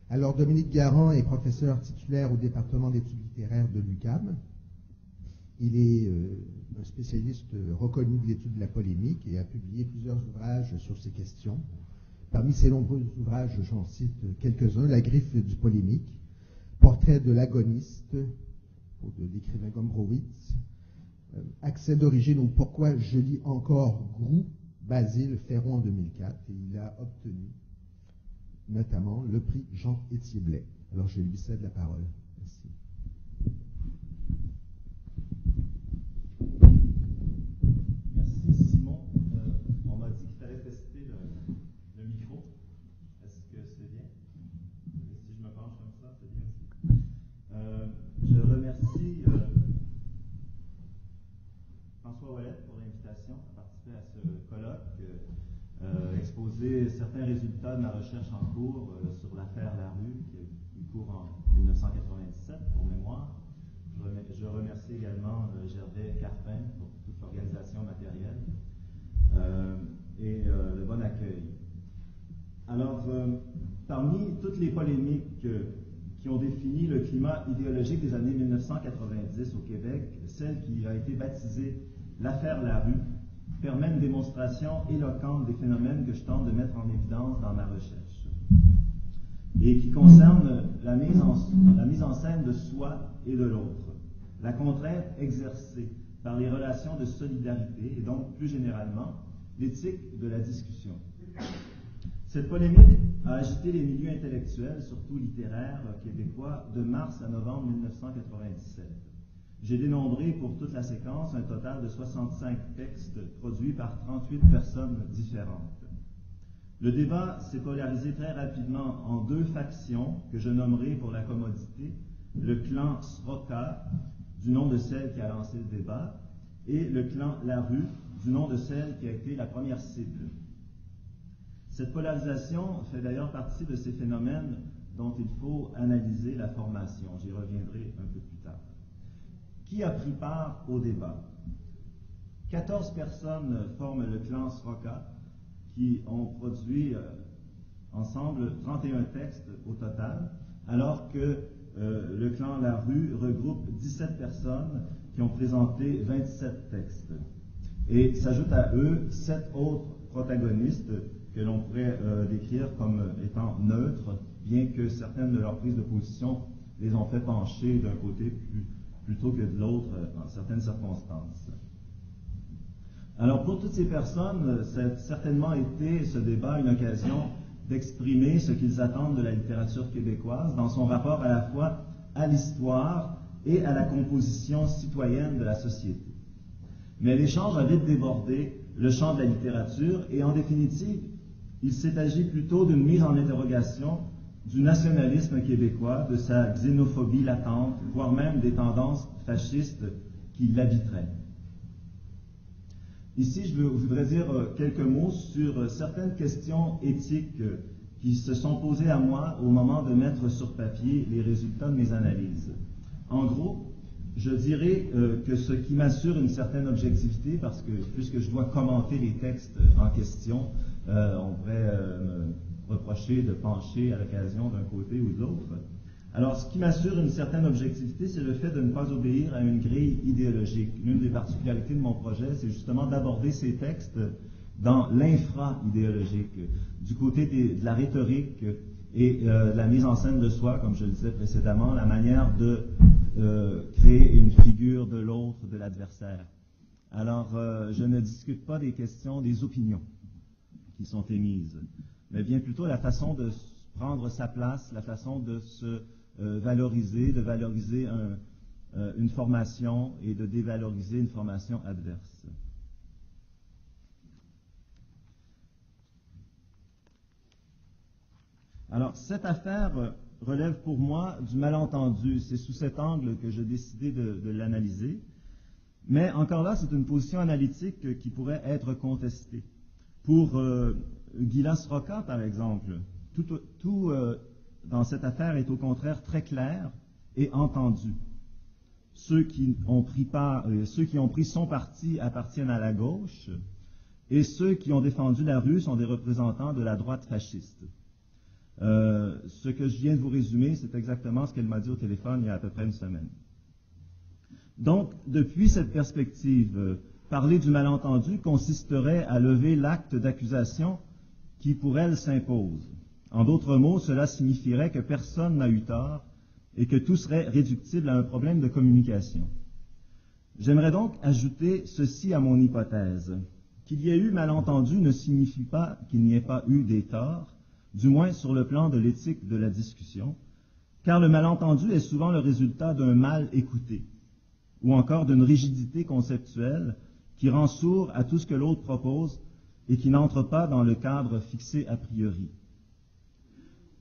Alors, Dominique Garand est professeur titulaire au département d'études littéraires de l'UQAM. Il est un spécialiste reconnu de l'étude de la polémique et a publié plusieurs ouvrages sur ces questions. Parmi ses nombreux ouvrages, j'en cite quelques-uns: La griffe du polémique, Portrait de l'agoniste, de l'écrivain Gombrowicz, Accès d'origine ou Pourquoi je lis encore Groux, Basile, Ferron en 2004, et il a obtenu notamment le prix Jean-Étier Blais. Alors je lui cède la parole. Merci. Merci Simon. On m'a dit qu'il fallait tester le micro. Est-ce que c'est bien? Si je me penche comme ça, c'est bien aussi. Je remercie François Ouellette pour l'invitation à participer à ce colloque, exposer certains résultats de ma recherche en cours sur l'affaire Larue, qui court en 1997 pour mémoire. Je remercie également Gervais Carpin pour toute l'organisation matérielle et le bon accueil. Alors, parmi toutes les polémiques qui ont défini le climat idéologique des années 1990 au Québec, celle qui a été baptisée l'affaire Larue permet une démonstration éloquente des phénomènes que je tente de mettre en évidence dans ma recherche et qui concerne la mise en scène de soi et de l'autre, la contrainte exercée par les relations de solidarité et donc plus généralement l'éthique de la discussion. Cette polémique a agité les milieux intellectuels, surtout littéraires québécois, de mars à novembre 1997. J'ai dénombré pour toute la séquence un total de 65 textes produits par 38 personnes différentes. Le débat s'est polarisé très rapidement en deux factions que je nommerai pour la commodité le clan Sroka, du nom de celle qui a lancé le débat, et le clan Larue, du nom de celle qui a été la première cible. Cette polarisation fait d'ailleurs partie de ces phénomènes dont il faut analyser la formation. J'y reviendrai un peu plus tard. Qui a pris part au débat? 14 personnes forment le clan Sroka, qui ont produit ensemble 31 textes au total, alors que le clan Larue regroupe 17 personnes qui ont présenté 27 textes. Et s'ajoutent à eux 7 autres protagonistes que l'on pourrait décrire comme étant neutres, bien que certaines de leurs prises de position les ont fait pencher d'un côté plutôt que de l'autre dans certaines circonstances. Alors pour toutes ces personnes, ça a certainement été, ce débat, une occasion d'exprimer ce qu'ils attendent de la littérature québécoise dans son rapport à la fois à l'histoire et à la composition citoyenne de la société. Mais l'échange a vite débordé le champ de la littérature et en définitive, il s'est agi plutôt d'une mise en interrogation du nationalisme québécois, de sa xénophobie latente, voire même des tendances fascistes qui l'habiteraient. Ici, je voudrais dire quelques mots sur certaines questions éthiques qui se sont posées à moi au moment de mettre sur papier les résultats de mes analyses. En gros, je dirais que ce qui m'assure une certaine objectivité, parce que puisque je dois commenter les textes en question, on pourrait me reprocher de pencher à l'occasion d'un côté ou de l'autre. Alors, ce qui m'assure une certaine objectivité, c'est le fait de ne pas obéir à une grille idéologique. L'une des particularités de mon projet, c'est justement d'aborder ces textes dans l'infra-idéologique, du côté de la rhétorique et de la mise en scène de soi, comme je le disais précédemment, la manière de créer une figure de l'autre, de l'adversaire. Alors, je ne discute pas des questions, des opinions qui sont émises, mais bien plutôt la façon de prendre sa place, la façon de se valoriser, de valoriser une formation et de dévaloriser une formation adverse. Alors, cette affaire relève pour moi du malentendu. C'est sous cet angle que j'ai décidé de l'analyser. Mais encore là, c'est une position analytique qui pourrait être contestée. Pour Gyula Sroka, par exemple, tout dans cette affaire est au contraire très clair et entendu. Ceux qui ont pris son parti appartiennent à la gauche, et ceux qui ont défendu Larue sont des représentants de la droite fasciste. Ce que je viens de vous résumer, c'est exactement ce qu'elle m'a dit au téléphone il y a à peu près une semaine. Donc, depuis cette perspective, parler du malentendu consisterait à lever l'acte d'accusation qui, pour elle, s'impose. En d'autres mots, cela signifierait que personne n'a eu tort et que tout serait réductible à un problème de communication. J'aimerais donc ajouter ceci à mon hypothèse. Qu'il y ait eu malentendu ne signifie pas qu'il n'y ait pas eu des torts, du moins sur le plan de l'éthique de la discussion, car le malentendu est souvent le résultat d'un mal écouté, ou encore d'une rigidité conceptuelle qui rend sourd à tout ce que l'autre propose et qui n'entre pas dans le cadre fixé a priori.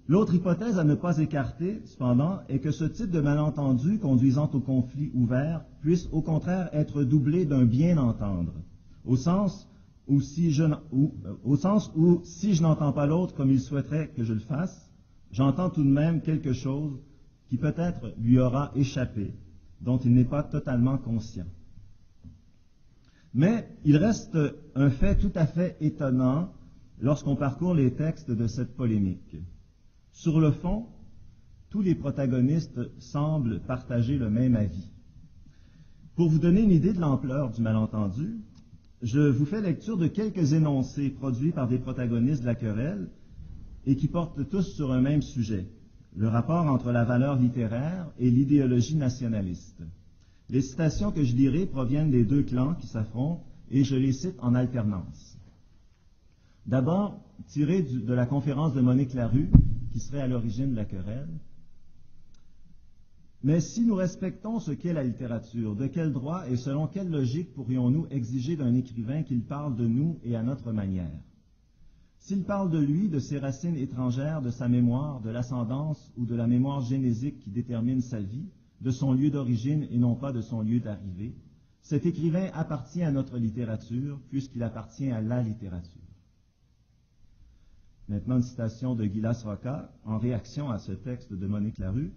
L'autre hypothèse à ne pas écarter, cependant, est que ce type de malentendu conduisant au conflit ouvert puisse au contraire être doublé d'un bien-entendre, au sens où si je n'entends pas l'autre comme il souhaiterait que je le fasse, j'entends tout de même quelque chose qui peut-être lui aura échappé, dont il n'est pas totalement conscient. Mais il reste un fait tout à fait étonnant lorsqu'on parcourt les textes de cette polémique. Sur le fond, tous les protagonistes semblent partager le même avis. Pour vous donner une idée de l'ampleur du malentendu, je vous fais lecture de quelques énoncés produits par des protagonistes de la querelle et qui portent tous sur un même sujet, le rapport entre la valeur littéraire et l'idéologie nationaliste. Les citations que je lirai proviennent des deux clans qui s'affrontent et je les cite en alternance. D'abord, tiré de la conférence de Monique Larue, qui serait à l'origine de la querelle. Mais si nous respectons ce qu'est la littérature, de quel droit et selon quelle logique pourrions-nous exiger d'un écrivain qu'il parle de nous et à notre manière? S'il parle de lui, de ses racines étrangères, de sa mémoire, de l'ascendance ou de la mémoire génésique qui détermine sa vie, de son lieu d'origine et non pas de son lieu d'arrivée, cet écrivain appartient à notre littérature puisqu'il appartient à la littérature. Maintenant, une citation de Gilas Roca en réaction à ce texte de Monique Larue.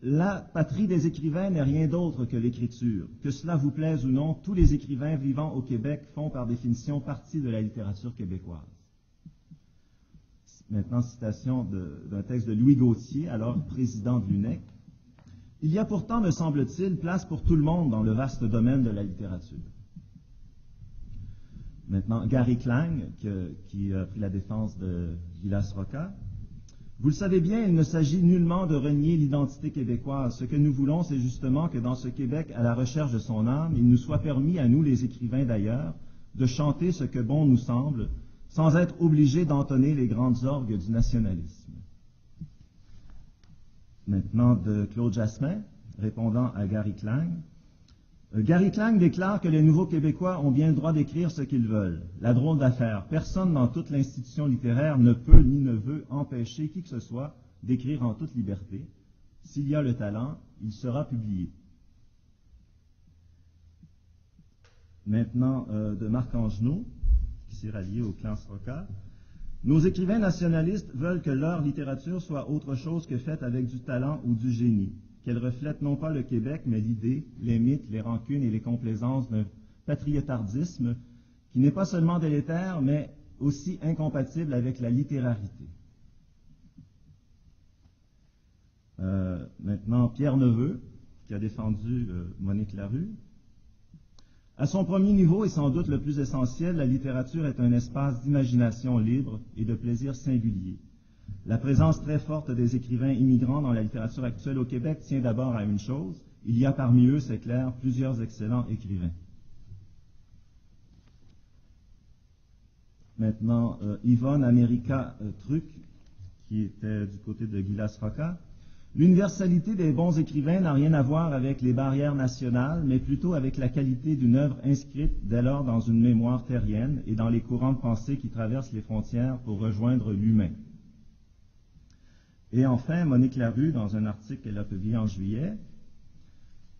La patrie des écrivains n'est rien d'autre que l'écriture. Que cela vous plaise ou non, tous les écrivains vivant au Québec font par définition partie de la littérature québécoise. Maintenant, citation d'un texte de Louis Gauthier, alors président de l'UNEC. Il y a pourtant, me semble-t-il, place pour tout le monde dans le vaste domaine de la littérature. Maintenant, Gary Klang, qui a pris la défense de Gilas Roca. Vous le savez bien, il ne s'agit nullement de renier l'identité québécoise. Ce que nous voulons, c'est justement que dans ce Québec, à la recherche de son âme, il nous soit permis, à nous les écrivains d'ailleurs, de chanter ce que bon nous semble, sans être obligés d'entonner les grandes orgues du nationalisme. Maintenant, de Claude Jasmin, répondant à Gary Klang. Gary Klang déclare que les nouveaux Québécois ont bien le droit d'écrire ce qu'ils veulent. La drôle d'affaire. Personne dans toute l'institution littéraire ne peut ni ne veut empêcher qui que ce soit d'écrire en toute liberté. S'il y a le talent, il sera publié. Maintenant, de Marc Angenot, qui s'est rallié au clan Sroka. Nos écrivains nationalistes veulent que leur littérature soit autre chose que faite avec du talent ou du génie, qu'elle reflète non pas le Québec, mais l'idée, les mythes, les rancunes et les complaisances d'un patriotardisme qui n'est pas seulement délétère, mais aussi incompatible avec la littérarité. Maintenant, Pierre Neveu, qui a défendu Monique Larue. À son premier niveau, et sans doute le plus essentiel, la littérature est un espace d'imagination libre et de plaisir singulier. La présence très forte des écrivains immigrants dans la littérature actuelle au Québec tient d'abord à une chose. Il y a parmi eux, c'est clair, plusieurs excellents écrivains. Maintenant, Yvonne America Truc, qui était du côté de Gilas Roca. L'universalité des bons écrivains n'a rien à voir avec les barrières nationales, mais plutôt avec la qualité d'une œuvre inscrite dès lors dans une mémoire terrienne et dans les courants de pensée qui traversent les frontières pour rejoindre l'humain. Et enfin, Monique Larue, dans un article qu'elle a publié en juillet,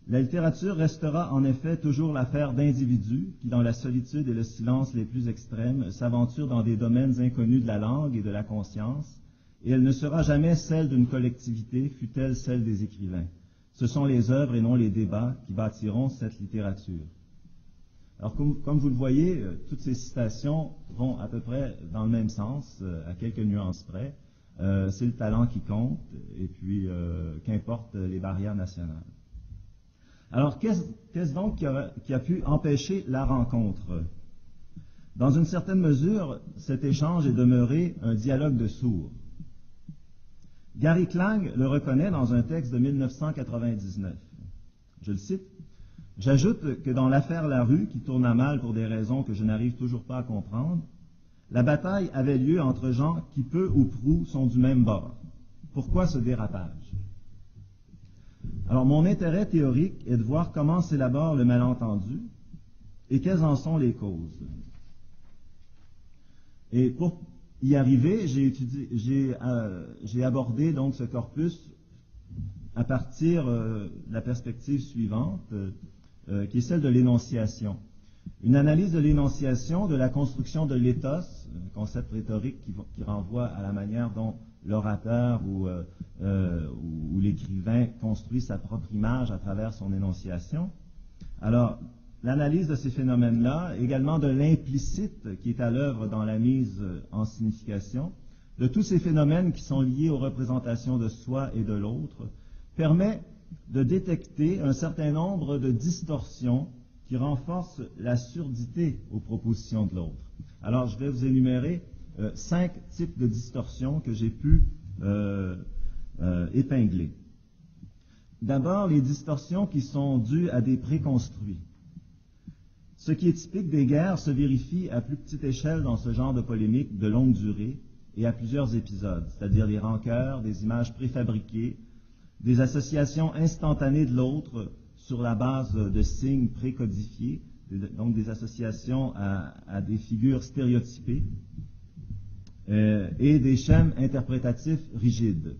la littérature restera en effet toujours l'affaire d'individus qui, dans la solitude et le silence les plus extrêmes, s'aventurent dans des domaines inconnus de la langue et de la conscience, et elle ne sera jamais celle d'une collectivité, fût-elle celle des écrivains. Ce sont les œuvres et non les débats qui bâtiront cette littérature. Alors, comme vous le voyez, toutes ces citations vont à peu près dans le même sens, à quelques nuances près. c'est le talent qui compte, et puis qu'importe les barrières nationales. Alors, qu'est-ce donc qui a pu empêcher la rencontre? Dans une certaine mesure, cet échange est demeuré un dialogue de sourds. Gary Klang le reconnaît dans un texte de 1999. Je le cite. « J'ajoute que dans l'affaire Larue, qui tourne à mal pour des raisons que je n'arrive toujours pas à comprendre, la bataille avait lieu entre gens qui peu ou prou sont du même bord. Pourquoi ce dérapage? » Alors, mon intérêt théorique est de voir comment s'élabore le malentendu et quelles en sont les causes. Et pour y arriver, j'ai abordé donc ce corpus à partir de la perspective suivante, qui est celle de l'énonciation. Une analyse de l'énonciation, de la construction de l'éthos, un concept rhétorique qui renvoie à la manière dont l'orateur ou l'écrivain construit sa propre image à travers son énonciation. Alors, l'analyse de ces phénomènes-là, également de l'implicite qui est à l'œuvre dans la mise en signification, de tous ces phénomènes qui sont liés aux représentations de soi et de l'autre, permet de détecter un certain nombre de distorsions qui renforcent la surdité aux propositions de l'autre. Alors, je vais vous énumérer 5 types de distorsions que j'ai pu épingler. D'abord, les distorsions qui sont dues à des préconstruits. Ce qui est typique des guerres se vérifie à plus petite échelle dans ce genre de polémique de longue durée et à plusieurs épisodes, c'est-à-dire les rancœurs, des images préfabriquées, des associations instantanées de l'autre sur la base de signes précodifiés, donc des associations à des figures stéréotypées, et des schèmes interprétatifs rigides.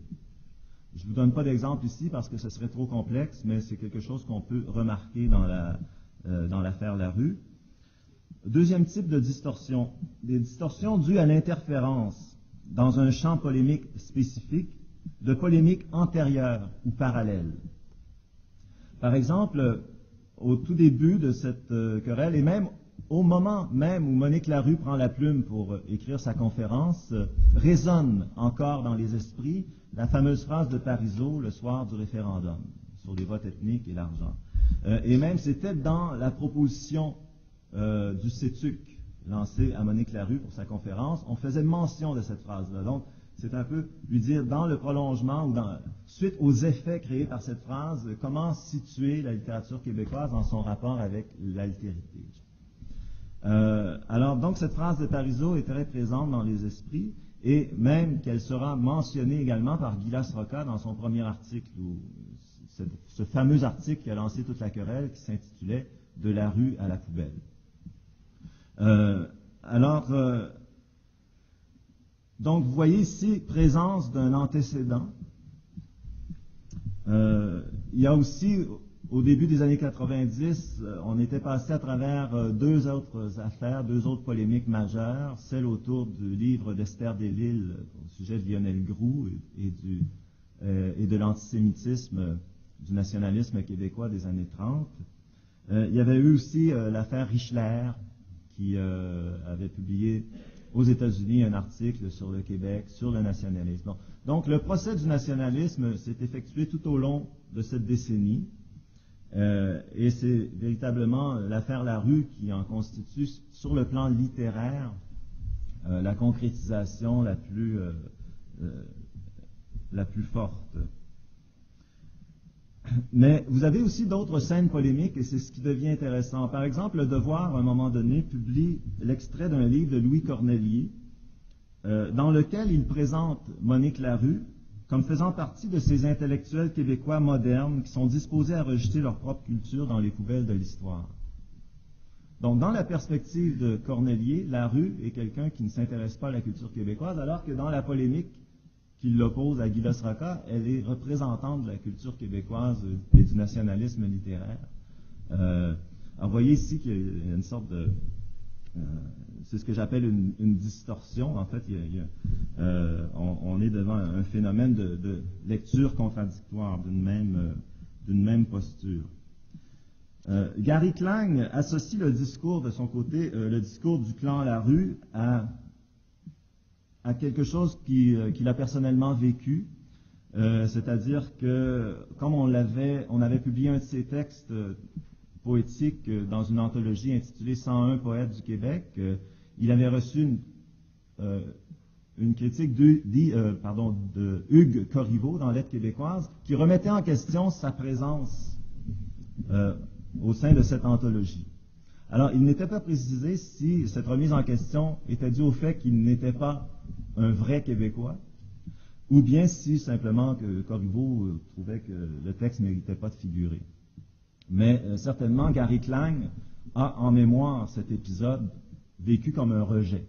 Je ne vous donne pas d'exemple ici parce que ce serait trop complexe, mais c'est quelque chose qu'on peut remarquer dans l'affaire Larue. Deuxième type de distorsion, des distorsions dues à l'interférence dans un champ polémique spécifique de polémiques antérieures ou parallèles. Par exemple, au tout début de cette querelle, et même au moment même où Monique Larue prend la plume pour écrire sa conférence, résonne encore dans les esprits la fameuse phrase de Parizeau le soir du référendum sur les votes ethniques et l'argent. Et même c'était dans la proposition du CETUC lancée à Monique Larue pour sa conférence, on faisait mention de cette phrase-là. Donc, c'est un peu lui dire dans le prolongement ou suite aux effets créés par cette phrase, comment situer la littérature québécoise dans son rapport avec l'altérité. Alors, donc, cette phrase de Parizeau est très présente dans les esprits, et même qu'elle sera mentionnée également par Gilas Roca dans son premier article, ce fameux article qui a lancé toute la querelle, qui s'intitulait « De la rue à la poubelle ». Donc, vous voyez ici, présence d'un antécédent. Il y a aussi, au début des années 90, on était passé à travers deux autres affaires, deux autres polémiques majeures, celle autour du livre d'Esther Delisle au sujet de Lionel Groulx et de l'antisémitisme du nationalisme québécois des années 30. Il y avait eu aussi l'affaire Richler, qui avait publié aux États-Unis un article sur le Québec, sur le nationalisme. Donc, le procès du nationalisme s'est effectué tout au long de cette décennie, et c'est véritablement l'affaire Larue qui en constitue, sur le plan littéraire, la concrétisation la plus forte. Mais vous avez aussi d'autres scènes polémiques, et c'est ce qui devient intéressant. Par exemple, Le Devoir, à un moment donné, publie l'extrait d'un livre de Louis Cornelier, dans lequel il présente Monique Larue comme faisant partie de ces intellectuels québécois modernes qui sont disposés à rejeter leur propre culture dans les poubelles de l'histoire. Donc, dans la perspective de Cornelier, Larue est quelqu'un qui ne s'intéresse pas à la culture québécoise, alors que dans la polémique qui l'oppose à Gilas Roca, elle est représentante de la culture québécoise et du nationalisme littéraire. Alors, vous voyez ici qu'il y a une sorte de... c'est ce que j'appelle une distorsion. En fait, on est devant un phénomène de lecture contradictoire d'une même posture. Gary Klang associe le discours de son côté, le discours du clan Larue à quelque chose qu'il a personnellement vécu, c'est-à-dire que, comme on avait publié un de ses textes poétiques dans une anthologie intitulée 101 poètes du Québec, il avait reçu une critique de Hugues Corriveau dans Lettres québécoises qui remettait en question sa présence au sein de cette anthologie. Alors, il n'était pas précisé si cette remise en question était due au fait qu'il n'était pas un vrai Québécois, ou bien si simplement que Corriveau trouvait que le texte ne méritait pas de figurer. Mais certainement, Gary Klang a en mémoire cet épisode vécu comme un rejet.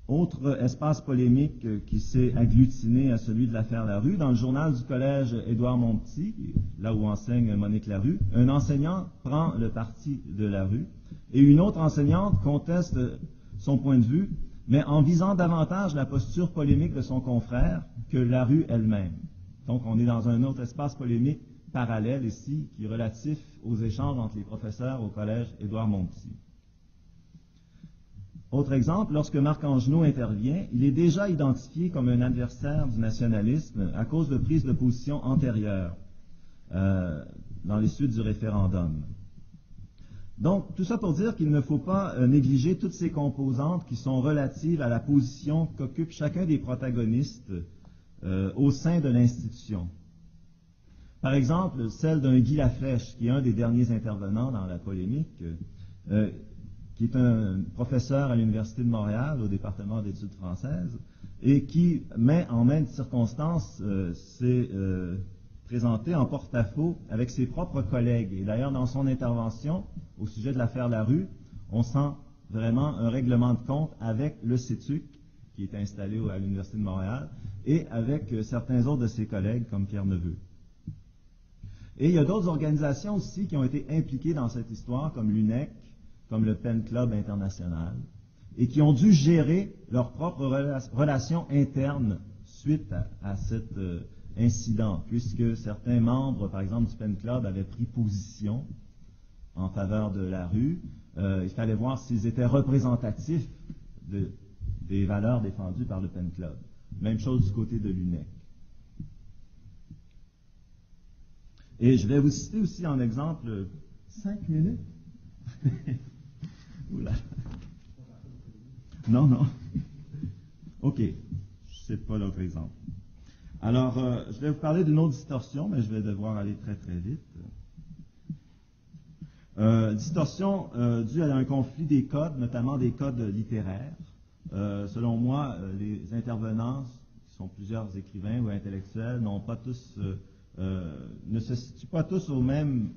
Autre espace polémique qui s'est agglutiné à celui de l'affaire Larue, dans le journal du collège Édouard Montpetit, là où enseigne Monique Larue, un enseignant prend le parti de Larue et une autre enseignante conteste son point de vue, mais en visant davantage la posture polémique de son confrère que Larue elle-même. Donc on est dans un autre espace polémique parallèle ici, qui est relatif aux échanges entre les professeurs au collège Édouard Montpetit. Autre exemple, lorsque Marc Angenot intervient, il est déjà identifié comme un adversaire du nationalisme à cause de prises de position antérieures dans les suites du référendum. Donc, tout ça pour dire qu'il ne faut pas négliger toutes ces composantes qui sont relatives à la position qu'occupe chacun des protagonistes au sein de l'institution. Par exemple, celle d'un Guy Laflèche, qui est un des derniers intervenants dans la polémique, qui est un professeur à l'Université de Montréal, au département d'études françaises, et qui, en maintes circonstances, s'est présenté en porte-à-faux avec ses propres collègues. Et d'ailleurs, dans son intervention au sujet de l'affaire Larue, on sent vraiment un règlement de compte avec le CETUC, qui est installé à l'Université de Montréal, et avec certains autres de ses collègues, comme Pierre Neveu. Et il y a d'autres organisations aussi qui ont été impliquées dans cette histoire, comme l'UNEC, comme le Pen Club international, et qui ont dû gérer leurs propres relations internes suite à cet incident, puisque certains membres, par exemple, du Pen Club avaient pris position en faveur de Larue. Il fallait voir s'ils étaient représentatifs des valeurs défendues par le Pen Club. Même chose du côté de l'UNEC. Et je vais vous citer aussi en exemple 5 minutes. Oula. Non. OK. C'est pas l'autre exemple. Alors, je vais vous parler d'une autre distorsion, mais je vais devoir aller très très vite. Distorsion due à un conflit des codes, notamment des codes littéraires. Selon moi, les intervenants, qui sont plusieurs écrivains ou intellectuels, n'ont pas tous, ne se situent pas tous au même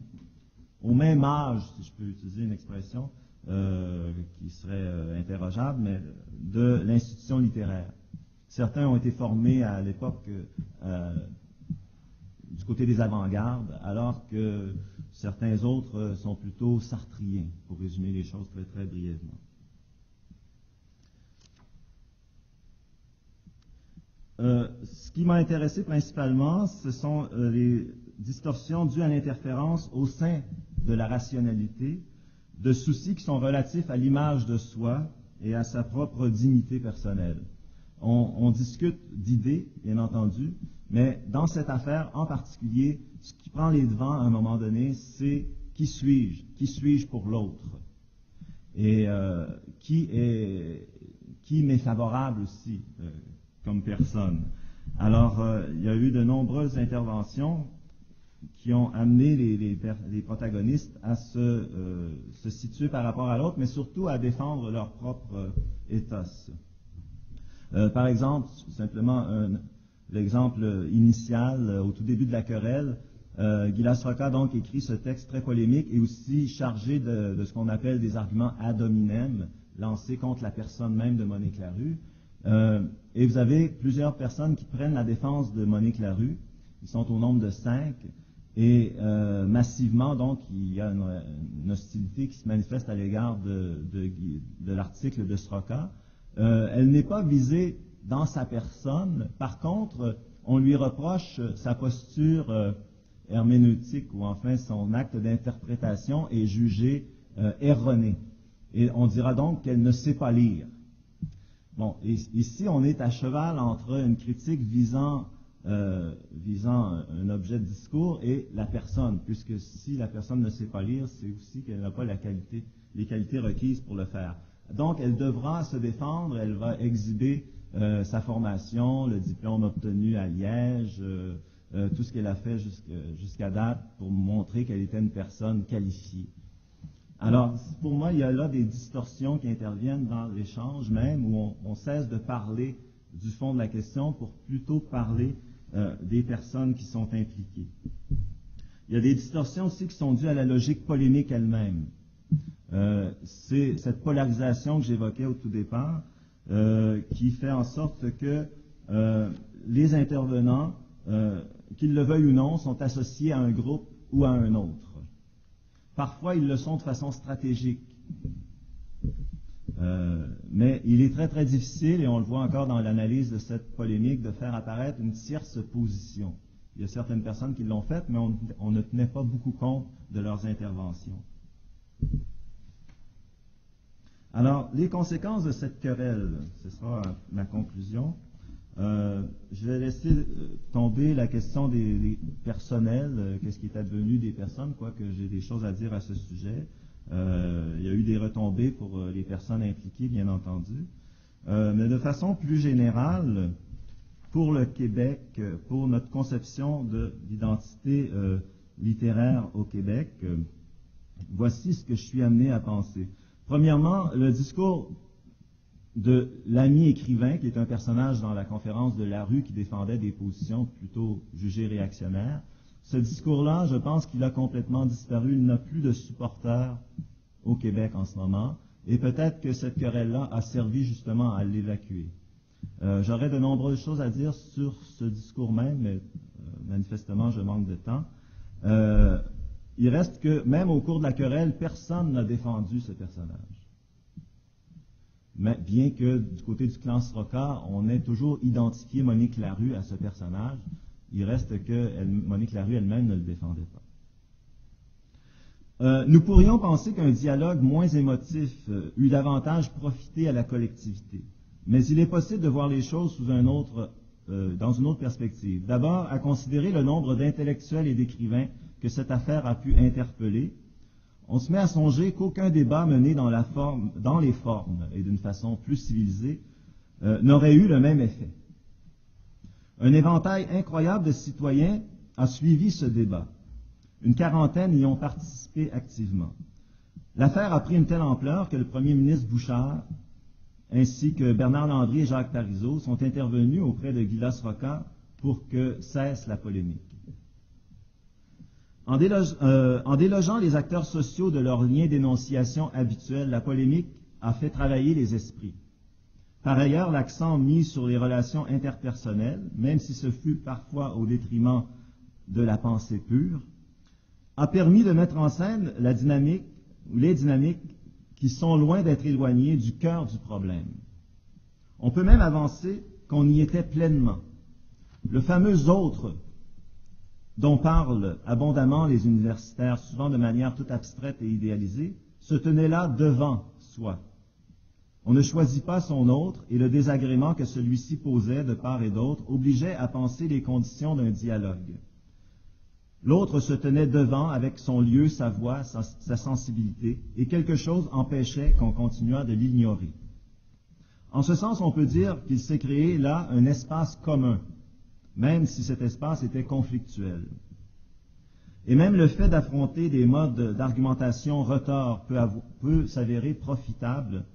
âge, si je peux utiliser une expression qui serait interrogeable, mais de l'institution littéraire. Certains ont été formés à l'époque du côté des avant-gardes, alors que certains autres sont plutôt sartriens, pour résumer les choses très très brièvement. Ce qui m'a intéressé principalement, ce sont les distorsions dues à l'interférence au sein de la rationalité, de soucis qui sont relatifs à l'image de soi et à sa propre dignité personnelle. On discute d'idées, bien entendu, mais dans cette affaire en particulier, ce qui prend les devants à un moment donné, c'est qui suis-je? Qui suis-je pour l'autre? Et qui m'est favorable aussi comme personne? Alors, il y a eu de nombreuses interventions qui ont amené les protagonistes à se situer par rapport à l'autre, mais surtout à défendre leur propre ethos. Par exemple, simplement l'exemple initial, au tout début de la querelle, Guy Lasroca donc écrit ce texte très polémique et aussi chargé de ce qu'on appelle des arguments ad hominem, lancés contre la personne même de Monique Larue. Et vous avez plusieurs personnes qui prennent la défense de Monique Larue. Ils sont au nombre de 5. Et massivement, donc, il y a une hostilité qui se manifeste à l'égard de l'article de Sroka. Elle n'est pas visée dans sa personne. Par contre, on lui reproche sa posture herméneutique, ou enfin son acte d'interprétation est jugé erroné. Et on dira donc qu'elle ne sait pas lire. Bon, ici, on est à cheval entre une critique visant un objet de discours et la personne, puisque si la personne ne sait pas lire, c'est aussi qu'elle n'a pas les qualités requises pour le faire. Donc, elle devra se défendre, elle va exhiber sa formation, le diplôme obtenu à Liège, tout ce qu'elle a fait jusqu'à date pour montrer qu'elle était une personne qualifiée. Alors, pour moi, il y a là des distorsions qui interviennent dans l'échange même, où on cesse de parler du fond de la question pour plutôt parler des personnes qui sont impliquées. Il y a des distorsions aussi qui sont dues à la logique polémique elle-même. C'est cette polarisation que j'évoquais au tout départ qui fait en sorte que les intervenants, qu'ils le veuillent ou non, sont associés à un groupe ou à un autre. Parfois, ils le sont de façon stratégique. Mais il est très, très difficile, et on le voit encore dans l'analyse de cette polémique, de faire apparaître une tierce position. Il y a certaines personnes qui l'ont fait, mais on ne tenait pas beaucoup compte de leurs interventions. Alors, les conséquences de cette querelle, ce sera ma conclusion. Je vais laisser tomber la question des personnels, qu'est-ce qui est advenu des personnes, quoique j'ai des choses à dire à ce sujet. Il y a eu des retombées pour les personnes impliquées, bien entendu. Mais de façon plus générale, pour le Québec, pour notre conception de l'identité littéraire au Québec, voici ce que je suis amené à penser. Premièrement, le discours de l'ami écrivain, qui est un personnage dans la conférence de Larue qui défendait des positions plutôt jugées réactionnaires. Ce discours-là, je pense qu'il a complètement disparu. Il n'a plus de supporters au Québec en ce moment. Et peut-être que cette querelle-là a servi justement à l'évacuer. J'aurais de nombreuses choses à dire sur ce discours même, mais manifestement, je manque de temps. Il reste que, même au cours de la querelle, personne n'a défendu ce personnage. Mais bien que du côté du clan Sroka, on ait toujours identifié Monique Larue à ce personnage, il reste que Monique Larue elle-même ne le défendait pas. Nous pourrions penser qu'un dialogue moins émotif eût davantage profité à la collectivité, mais il est possible de voir les choses dans une autre perspective. D'abord, à considérer le nombre d'intellectuels et d'écrivains que cette affaire a pu interpeller. On se met à songer qu'aucun débat mené dans les formes et d'une façon plus civilisée n'aurait eu le même effet. Un éventail incroyable de citoyens a suivi ce débat. Une quarantaine y ont participé activement. L'affaire a pris une telle ampleur que le premier ministre Bouchard, ainsi que Bernard Landry et Jacques Parizeau, sont intervenus auprès de Guy Sroka pour que cesse la polémique. En délogeant les acteurs sociaux de leurs liens d'énonciation habituels, la polémique a fait travailler les esprits. Par ailleurs, l'accent mis sur les relations interpersonnelles, même si ce fut parfois au détriment de la pensée pure, a permis de mettre en scène la dynamique ou les dynamiques qui sont loin d'être éloignées du cœur du problème. On peut même avancer qu'on y était pleinement. Le fameux « autre » dont parlent abondamment les universitaires, souvent de manière toute abstraite et idéalisée, se tenait là devant soi. On ne choisit pas son autre, et le désagrément que celui-ci posait de part et d'autre obligeait à penser les conditions d'un dialogue. L'autre se tenait devant avec son lieu, sa voix, sa sensibilité, et quelque chose empêchait qu'on continuât de l'ignorer. En ce sens, on peut dire qu'il s'est créé là un espace commun, même si cet espace était conflictuel. Et même le fait d'affronter des modes d'argumentation retors peut s'avérer profitable,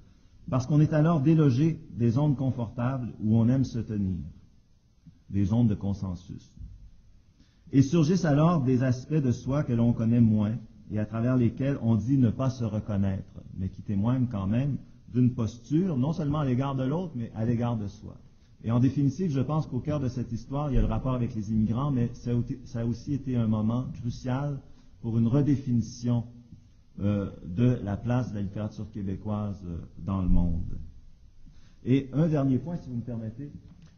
parce qu'on est alors délogé des zones confortables où on aime se tenir, des zones de consensus. Et surgissent alors des aspects de soi que l'on connaît moins, et à travers lesquels on dit ne pas se reconnaître, mais qui témoignent quand même d'une posture, non seulement à l'égard de l'autre, mais à l'égard de soi. Et en définitive, je pense qu'au cœur de cette histoire, il y a le rapport avec les immigrants, mais ça a aussi été un moment crucial pour une redéfinition de la place de la littérature québécoise dans le monde. Et un dernier point, si vous me permettez,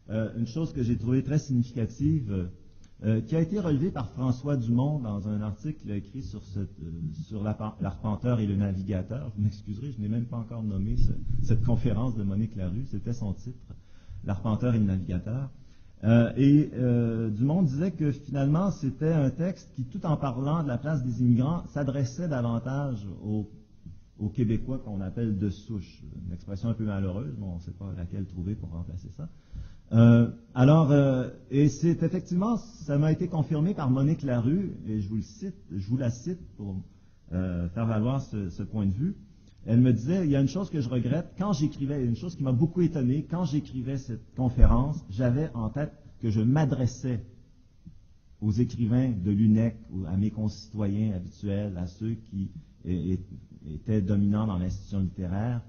une chose que j'ai trouvée très significative, qui a été relevé par François Dumont dans un article écrit sur l'arpenteur et le navigateur. Vous m'excuserez, je n'ai même pas encore nommé cette conférence de Monique Larue, c'était son titre, l'arpenteur et le navigateur. Dumont disait que finalement c'était un texte qui, tout en parlant de la place des immigrants, s'adressait davantage aux Québécois qu'on appelle de souche. Une expression un peu malheureuse, mais on ne sait pas laquelle trouver pour remplacer ça. Et c'est effectivement, ça m'a été confirmé par Monique Larue, et je vous la cite pour faire valoir ce point de vue. Elle me disait, il y a une chose que je regrette, quand j'écrivais, une chose qui m'a beaucoup étonné, quand j'écrivais cette conférence, j'avais en tête que je m'adressais aux écrivains de l'UNEC, à mes concitoyens habituels, à ceux qui étaient dominants dans l'institution littéraire,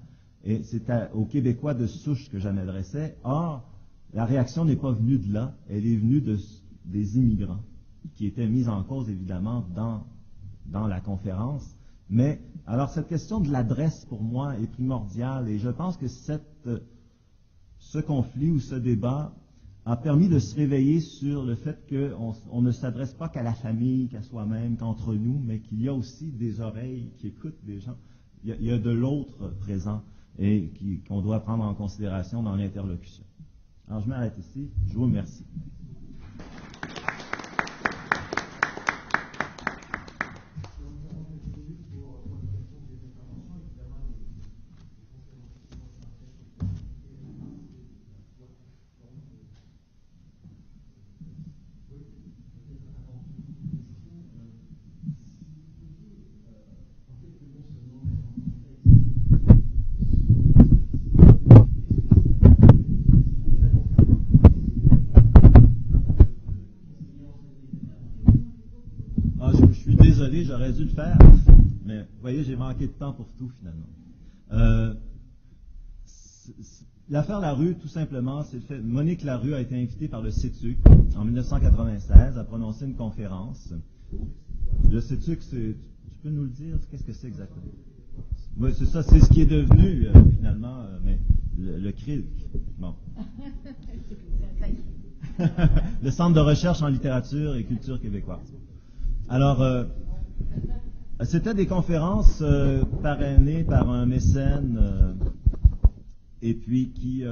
et c'était aux Québécois de souche que je m'adressais. Or, la réaction n'est pas venue de là, elle est venue des immigrants, qui étaient mis en cause, évidemment, dans la conférence. Mais, alors, cette question de l'adresse, pour moi, est primordiale, et je pense que ce conflit ou ce débat a permis de se réveiller sur le fait qu'on ne s'adresse pas qu'à la famille, qu'à soi-même, qu'entre nous, mais qu'il y a aussi des oreilles qui écoutent des gens. Il y a de l'autre présent, et qu'on doit prendre en considération dans l'interlocution. Alors, je m'arrête ici. Je vous remercie. J'aurais dû le faire, mais vous voyez, j'ai manqué de temps pour tout, finalement. L'affaire Larue, tout simplement, c'est le fait. Monique Larue a été invitée par le CETUC en 1996 à prononcer une conférence. Le CETUC, tu peux nous le dire? Qu'est-ce que c'est exactement? Oui, c'est ça, c'est ce qui est devenu, finalement, mais le CRIC. Bon. Le Centre de recherche en littérature et culture québécoise. Alors, c'était des conférences parrainées par un mécène et puis qui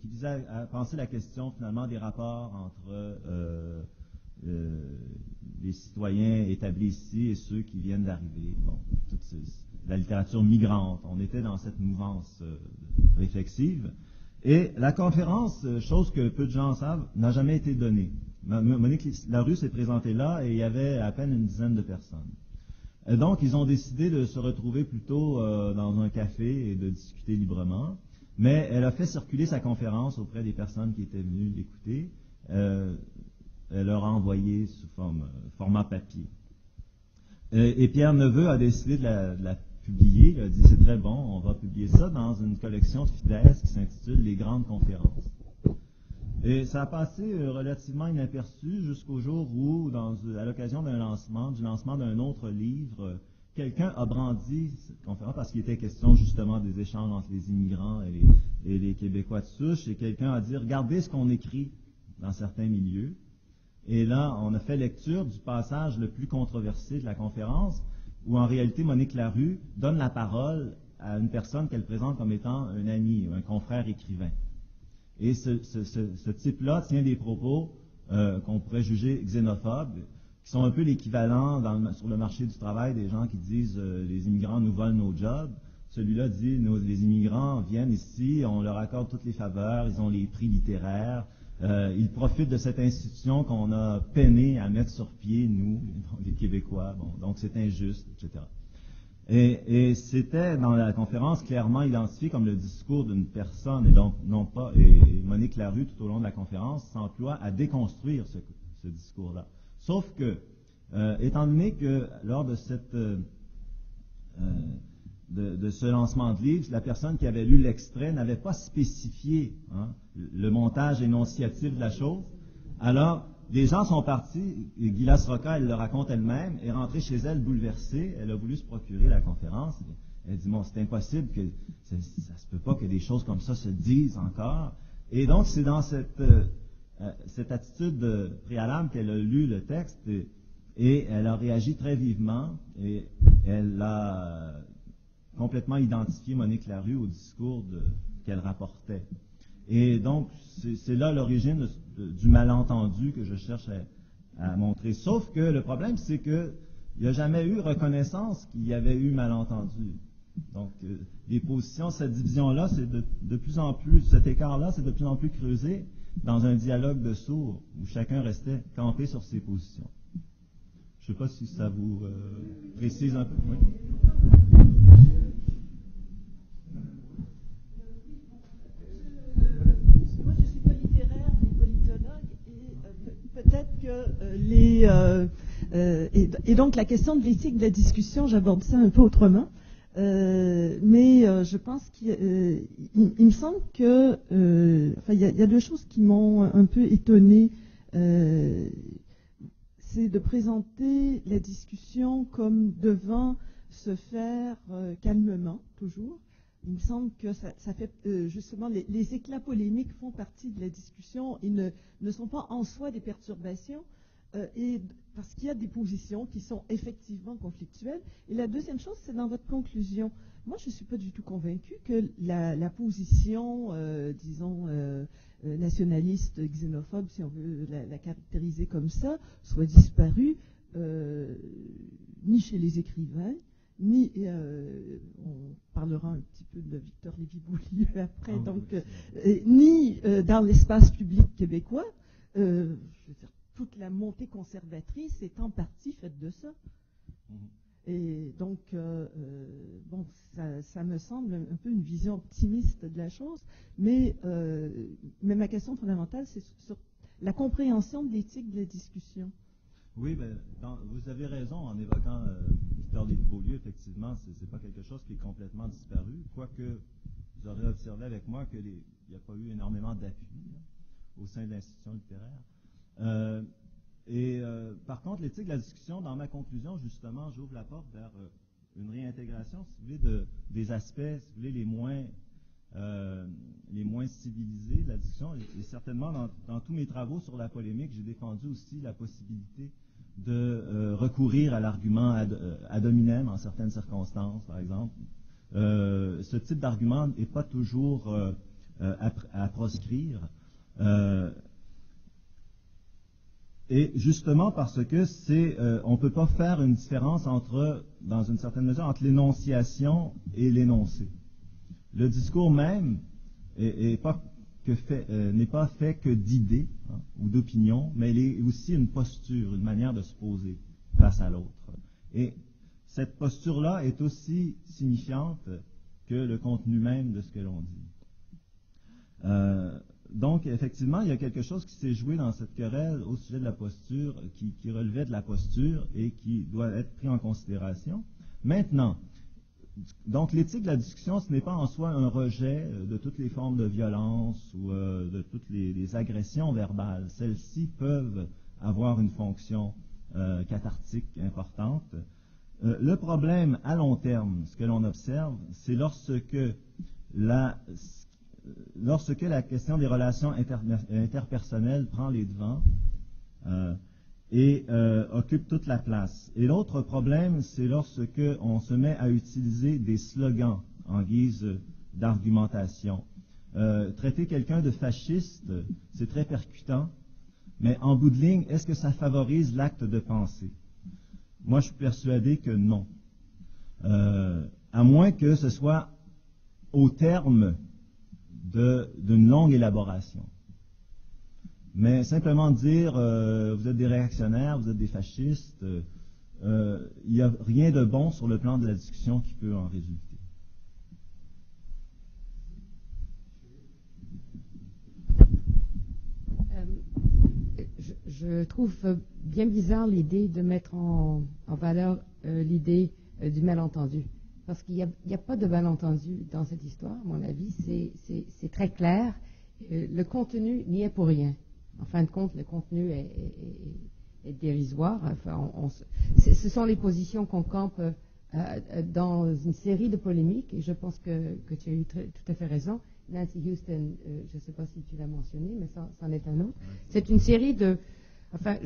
visait à penser la question finalement des rapports entre les citoyens établis ici et ceux qui viennent d'arriver. Bon, la littérature migrante. On était dans cette mouvance réflexive. Et la conférence, chose que peu de gens savent, n'a jamais été donnée. Monique Larue s'est présentée là et il y avait à peine une dizaine de personnes. Et donc, ils ont décidé de se retrouver plutôt dans un café et de discuter librement. Mais elle a fait circuler sa conférence auprès des personnes qui étaient venues l'écouter. Elle leur a envoyé sous format papier. Et Pierre Neveu a décidé de la publier. Il a dit, c'est très bon, on va publier ça dans une collection de Fidesz qui s'intitule « Les grandes conférences ». Et ça a passé relativement inaperçu jusqu'au jour où, à l'occasion du lancement d'un autre livre, quelqu'un a brandi cette conférence parce qu'il était question justement des échanges entre les immigrants et les Québécois de souche, et quelqu'un a dit, regardez ce qu'on écrit dans certains milieux. Et là, on a fait lecture du passage le plus controversé de la conférence, où en réalité Monique Larue donne la parole à une personne qu'elle présente comme étant un ami, un confrère écrivain. Et ce type-là tient des propos qu'on pourrait juger xénophobes, qui sont un peu l'équivalent sur le marché du travail des gens qui disent les immigrants nous volent nos jobs. Celui-là dit les immigrants viennent ici, on leur accorde toutes les faveurs, ils ont les prix littéraires, ils profitent de cette institution qu'on a peiné à mettre sur pied, nous, les Québécois, bon, donc c'est injuste, etc. Et c'était dans la conférence clairement identifié comme le discours d'une personne, et donc non pas. Et Monique Larue, tout au long de la conférence, s'emploie à déconstruire ce discours-là. Sauf que, étant donné que lors de ce lancement de livre, la personne qui avait lu l'extrait n'avait pas spécifié le montage énonciatif de la chose, alors les gens sont partis, et Guilas Roca, elle le raconte elle-même, est rentrée chez elle bouleversée, elle a voulu se procurer la conférence, elle dit, bon, c'est impossible, ça se peut pas que des choses comme ça se disent encore, et donc c'est dans cette cette attitude préalable qu'elle a lu le texte et elle a réagi très vivement et elle a complètement identifié Monique Larue au discours qu'elle rapportait. Et donc, c'est là l'origine du malentendu que je cherche à montrer. Sauf que le problème, c'est qu'il n'y a jamais eu reconnaissance qu'il y avait eu malentendu. Donc, les positions, cette division-là, c'est de plus en plus, cet écart-là, c'est de plus en plus creusé dans un dialogue de sourds où chacun restait campé sur ses positions. Je ne sais pas si ça vous précise un peu. Oui. Moi, je ne suis pas littéraire ni politologue et peut-être que et donc la question de l'éthique de la discussion, j'aborde ça un peu autrement. Mais je pense qu'il me semble que il y a deux choses qui m'ont un peu étonnée. C'est de présenter la discussion comme devant se faire calmement, toujours. Il me semble que ça fait justement les éclats polémiques font partie de la discussion et ne sont pas en soi des perturbations. Et parce qu'il y a des positions qui sont effectivement conflictuelles. Et la deuxième chose, c'est dans votre conclusion. Moi, je ne suis pas du tout convaincue que la position, disons, nationaliste, xénophobe, si on veut la caractériser comme ça, soit disparue, ni chez les écrivains, ni, on parlera un petit peu de Victor Lévy-Beaulieu après, ni dans l'espace public québécois. Je veux dire, toute la montée conservatrice est en partie faite de ça. Et donc, ça me semble un peu une vision optimiste de la chose, mais ma question fondamentale, c'est sur la compréhension de l'éthique de la discussion. Oui, vous avez raison en évoquant Victor Lévy-Beaulieu, effectivement, c'est pas quelque chose qui est complètement disparu, quoique vous aurez observé avec moi qu'il n'y a pas eu énormément d'appui au sein de l'institution littéraire. Par contre, l'éthique de la discussion, dans ma conclusion, justement, j'ouvre la porte vers une réintégration, si vous voulez, des aspects, si vous voulez, les moins civilisés de la discussion. Et certainement, dans tous mes travaux sur la polémique, j'ai défendu aussi la possibilité de recourir à l'argument ad hominem en certaines circonstances, par exemple. Ce type d'argument n'est pas toujours à proscrire. Et justement parce que on ne peut pas faire une différence dans une certaine mesure, entre l'énonciation et l'énoncé. Le discours même n'est pas fait que d'idées ou d'opinions, mais il est aussi une posture, une manière de se poser face à l'autre. Et cette posture-là est aussi signifiante que le contenu même de ce que l'on dit. Donc, effectivement, il y a quelque chose qui s'est joué dans cette querelle au sujet de la posture, qui relevait de la posture et qui doit être pris en considération. Maintenant, donc l'éthique de la discussion, ce n'est pas en soi un rejet de toutes les formes de violence ou de toutes les agressions verbales. Celles-ci peuvent avoir une fonction cathartique importante. Le problème à long terme, ce que l'on observe, c'est lorsque la question des relations interpersonnelles prend les devants et occupe toute la place. Et l'autre problème, c'est lorsque on se met à utiliser des slogans en guise d'argumentation. Traiter quelqu'un de fasciste, c'est très percutant, mais en bout de ligne, est-ce que ça favorise l'acte de penser? Moi, je suis persuadé que non. À moins que ce soit au terme d'une longue élaboration. Mais simplement dire vous êtes des réactionnaires, vous êtes des fascistes, il n'y a rien de bon sur le plan de la discussion qui peut en résulter. Je trouve bien bizarre l'idée de mettre en valeur l'idée du malentendu. Parce qu'il n'y a pas de malentendu dans cette histoire, à mon avis, c'est très clair. Le contenu n'y est pour rien. En fin de compte, le contenu est dérisoire. Enfin, ce sont les positions qu'on campe dans une série de polémiques, et je pense que tu as eu tout à fait raison. Nancy Houston, je ne sais pas si tu l'as mentionné, mais c'en est un autre. C'est une série de... Enfin,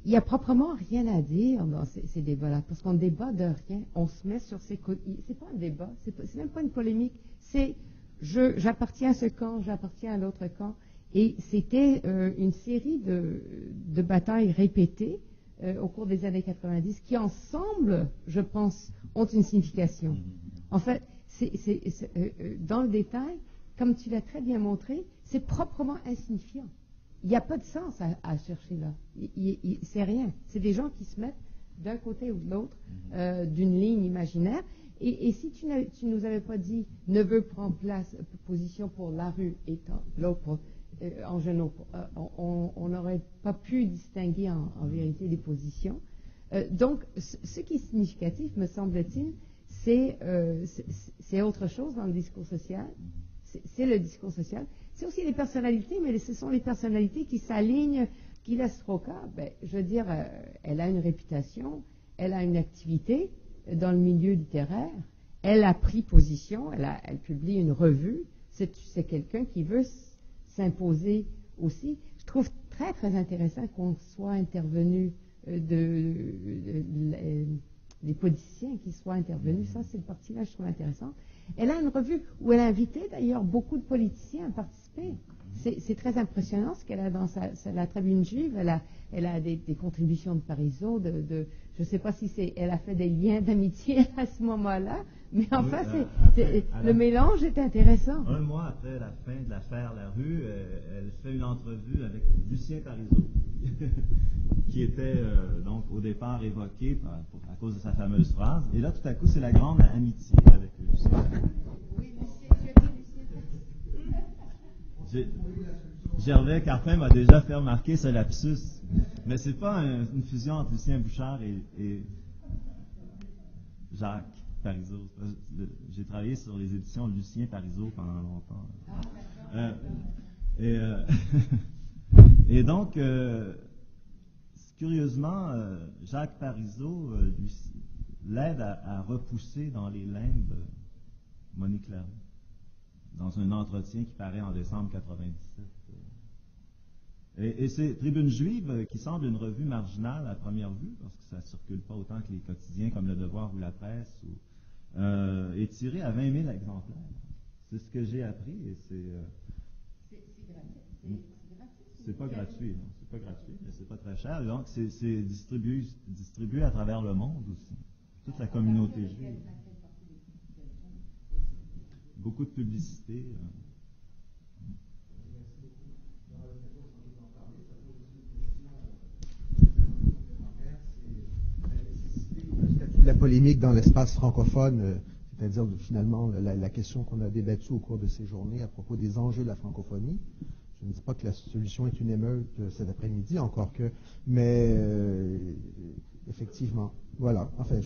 il n'y a proprement rien à dire dans ces débats-là, parce qu'on ne débat de rien. On se met sur ses côtés. C'est pas un débat, c'est même pas une polémique. C'est j'appartiens à ce camp, j'appartiens à l'autre camp. Et c'était une série de batailles répétées au cours des années 90 qui, ensemble, je pense, ont une signification. En fait, dans le détail, comme tu l'as très bien montré, c'est proprement insignifiant. Il n'y a pas de sens à chercher là. C'est rien. C'est des gens qui se mettent d'un côté ou de l'autre d'une ligne imaginaire. Et si tu nous avais pas dit Neveu prend position pour la rue et l'autre en genoux, on n'aurait pas pu distinguer en vérité les positions. Donc, ce qui est significatif, me semble-t-il, c'est autre chose dans le discours social. C'est le discours social. C'est aussi les personnalités, mais ce sont les personnalités qui s'alignent. Gilles Stroka, je veux dire, elle a une réputation, elle a une activité dans le milieu littéraire, elle a pris position, elle publie une revue. C'est quelqu'un qui veut s'imposer aussi. Je trouve très, très intéressant qu'on soit intervenu des politiciens qui soient intervenus. Ça, c'est le parti-là, je trouve intéressant. Elle a une revue où elle a invité d'ailleurs beaucoup de politiciens à participer. C'est très impressionnant ce qu'elle a dans la tribune juive. Elle a des contributions de Parizeau, je ne sais pas si elle a fait des liens d'amitié à ce moment-là, mais enfin, le mélange est intéressant. Un mois après la fin de l'affaire Larue, elle fait une entrevue avec Lucien Parizeau, qui était donc au départ évoqué à cause de sa fameuse phrase. Et là, tout à coup, c'est la grande amitié avec Lucien. Oui, Lucien. Gervais Carpin m'a déjà fait remarquer ce lapsus, mais c'est pas une fusion entre Lucien Bouchard et Jacques Parizeau. J'ai travaillé sur les éditions Lucien Parizeau pendant longtemps. Et donc, curieusement, Jacques Parizeau l'aide à repousser dans les limbes Monique Larue, dans un entretien qui paraît en décembre 1997. Et c'est Tribune Juive, qui semble une revue marginale à première vue, parce que ça ne circule pas autant que les quotidiens comme Le Devoir ou La Presse, est tiré à 20 000 exemplaires. C'est ce que j'ai appris, et c'est pas gratuit, non, c'est pas gratuit, mais c'est pas très cher. Et donc c'est distribué à travers le monde aussi, toute la communauté juive. Beaucoup de publicité. La polémique dans l'espace francophone, c'est-à-dire finalement la question qu'on a débattue au cours de ces journées à propos des enjeux de la francophonie. Je ne dis pas que la solution est une émeute cet après-midi, encore que, mais effectivement, voilà. Enfin,